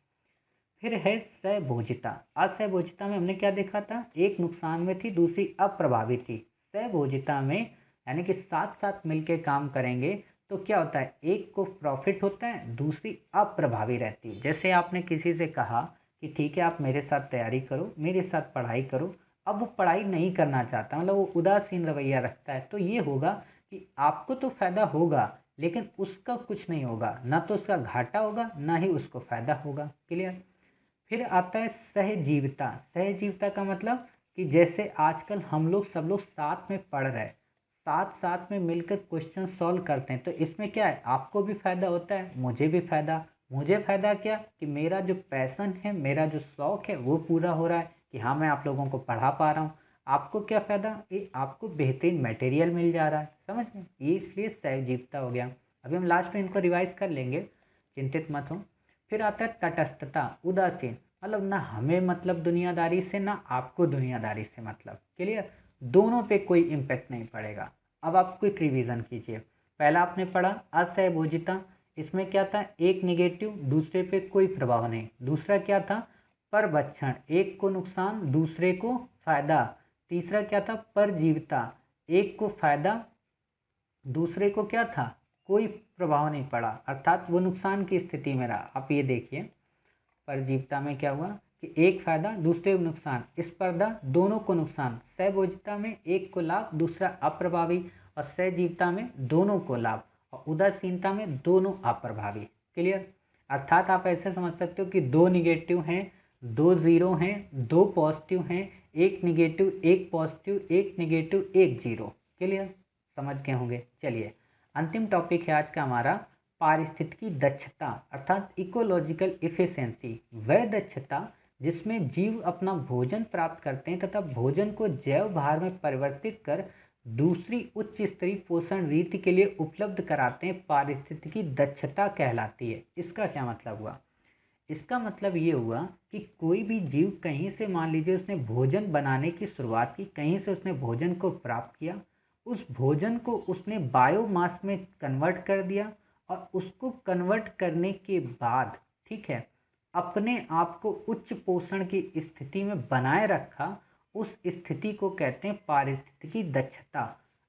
A: फिर है सहभोजिता। असहभोजिता में हमने क्या देखा था? एक नुकसान में थी, दूसरी अप्रभावी थी। सहभोजिता में यानी कि साथ साथ मिलके काम करेंगे तो क्या होता है? एक को प्रॉफिट होता है, दूसरी अप्रभावी रहती है। जैसे आपने किसी से कहा कि ठीक है आप मेरे साथ तैयारी करो, मेरे साथ पढ़ाई करो, अब वो पढ़ाई नहीं करना चाहता, मतलब वो उदासीन रवैया रखता है, तो ये होगा कि आपको तो फायदा होगा लेकिन उसका कुछ नहीं होगा, ना तो उसका घाटा होगा ना ही उसको फायदा होगा। क्लियर? फिर आता है सहजीविता। सहजीविता का मतलब कि जैसे आजकल हम लोग सब लोग साथ में पढ़ रहे हैं, साथ साथ में मिलकर क्वेश्चन सॉल्व करते हैं, तो इसमें क्या है? आपको भी फायदा होता है, मुझे भी फायदा। मुझे फायदा क्या कि मेरा जो पैशन है, मेरा जो शौक है वो पूरा हो रहा है कि हाँ मैं आप लोगों को पढ़ा पा रहा हूँ। आपको क्या फ़ायदा? ये आपको बेहतरीन मटेरियल मिल जा रहा है। समझ गए? ये इसलिए सहजीविता हो गया। अभी हम लास्ट में इनको रिवाइज कर लेंगे, चिंतित मत हो। फिर आता है तटस्थता, उदासीन, मतलब ना हमें मतलब दुनियादारी से, ना आपको दुनियादारी से मतलब। क्लियर? दोनों पे कोई इम्पैक्ट नहीं पड़ेगा। अब आप क्विक रिवीजन कीजिए। पहला आपने पढ़ा असहभोजिता, इसमें क्या था? एक निगेटिव, दूसरे पे कोई प्रभाव नहीं। दूसरा क्या था? परभक्षण, एक को नुकसान दूसरे को फायदा। तीसरा क्या था? परजीविता, एक को फायदा दूसरे को क्या था? कोई प्रभाव नहीं पड़ा, अर्थात वो नुकसान की स्थिति में रहा। आप ये देखिए, परजीविता में क्या हुआ कि एक फायदा दूसरे को नुकसान, स्पर्धा दोनों को नुकसान, सहभोजिता में एक को लाभ दूसरा अप्रभावी, और सहजीविता में दोनों को लाभ, और उदासीनता में दोनों अप्रभावी। क्लियर? अर्थात आप ऐसे समझ सकते हो कि दो निगेटिव हैं, दो जीरो हैं, दो पॉजिटिव हैं, एक निगेटिव एक पॉजिटिव, एक निगेटिव एक जीरो। क्लियर? समझ गए होंगे। चलिए, अंतिम टॉपिक है आज का हमारा पारिस्थितिकी दक्षता, अर्थात इकोलॉजिकल इफिशियंसी। वह दक्षता जिसमें जीव अपना भोजन प्राप्त करते हैं तथा भोजन को जैव भार में परिवर्तित कर दूसरी उच्च स्तरीय पोषण रीति के लिए उपलब्ध कराते हैं, पारिस्थितिकी दक्षता कहलाती है। इसका क्या मतलब हुआ? इसका मतलब ये हुआ कि कोई भी जीव कहीं से, मान लीजिए उसने भोजन बनाने की शुरुआत की, कहीं से उसने भोजन को प्राप्त किया, उस भोजन को उसने बायोमास में कन्वर्ट कर दिया, और उसको कन्वर्ट करने के बाद, ठीक है, अपने आप को उच्च पोषण की स्थिति में बनाए रखा। उस स्थिति को कहते हैं पारिस्थितिकी दक्षता।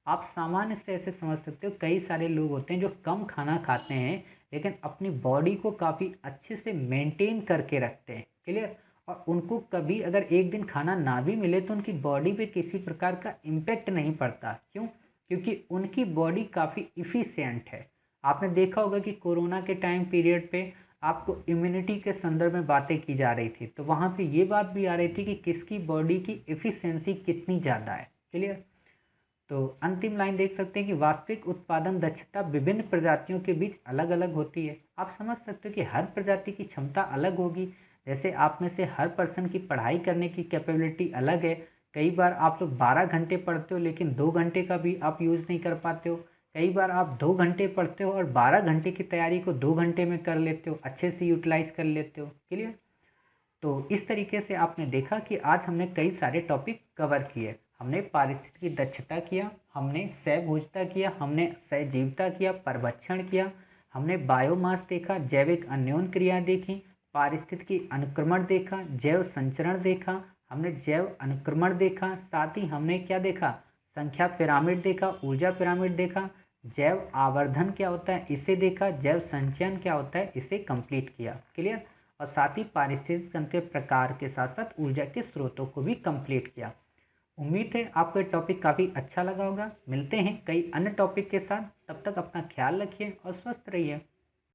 A: आप सामान्य से ऐसे समझ सकते हो, कई सारे लोग होते हैं जो कम खाना खाते हैं लेकिन अपनी बॉडी को काफ़ी अच्छे से मेंटेन करके रखते हैं। क्लियर? और उनको कभी अगर एक दिन खाना ना भी मिले तो उनकी बॉडी पे किसी प्रकार का इम्पेक्ट नहीं पड़ता। क्यों? क्योंकि उनकी बॉडी काफ़ी इफ़िशियंट है। आपने देखा होगा कि कोरोना के टाइम पीरियड पे आपको इम्यूनिटी के संदर्भ में बातें की जा रही थी, तो वहाँ पे ये बात भी आ रही थी कि किसकी बॉडी की इफ़िशियंसी कितनी ज़्यादा है। क्लियर? तो अंतिम लाइन देख सकते हैं कि वास्तविक उत्पादन दक्षता विभिन्न प्रजातियों के बीच अलग अलग होती है। आप समझ सकते हो कि हर प्रजाति की क्षमता अलग होगी। जैसे आप में से हर पर्सन की पढ़ाई करने की कैपेबिलिटी अलग है। कई बार आप लोग 12 घंटे पढ़ते हो लेकिन 2 घंटे का भी आप यूज़ नहीं कर पाते हो। कई बार आप 2 घंटे पढ़ते हो और 12 घंटे की तैयारी को 2 घंटे में कर लेते हो, अच्छे से यूटिलाइज कर लेते हो। क्लियर? तो इस तरीके से आपने देखा कि आज हमने कई सारे टॉपिक कवर किए। हमने पारिस्थितिकी दक्षता किया, हमने सहभोजिता किया, हमने सहजीविता किया, परभक्षण किया, हमने बायोमास देखा, जैविक अन्योन क्रिया देखी, पारिस्थितिकी अनुक्रमण देखा, जैव संचरण देखा, हमने जैव अनुक्रमण देखा, साथ ही हमने क्या देखा, संख्या पिरामिड देखा, ऊर्जा पिरामिड देखा, जैव आवर्धन क्या होता है इसे देखा, जैव संचयन क्या होता है इसे कंप्लीट किया। क्लियर। और साथ ही पारिस्थितिक तंत्र के प्रकार के साथ साथ ऊर्जा के स्रोतों को भी कंप्लीट किया। उम्मीद है आपको ये टॉपिक काफ़ी अच्छा लगा होगा। मिलते हैं कई अन्य टॉपिक के साथ, तब तक अपना ख्याल रखिए और स्वस्थ रहिए।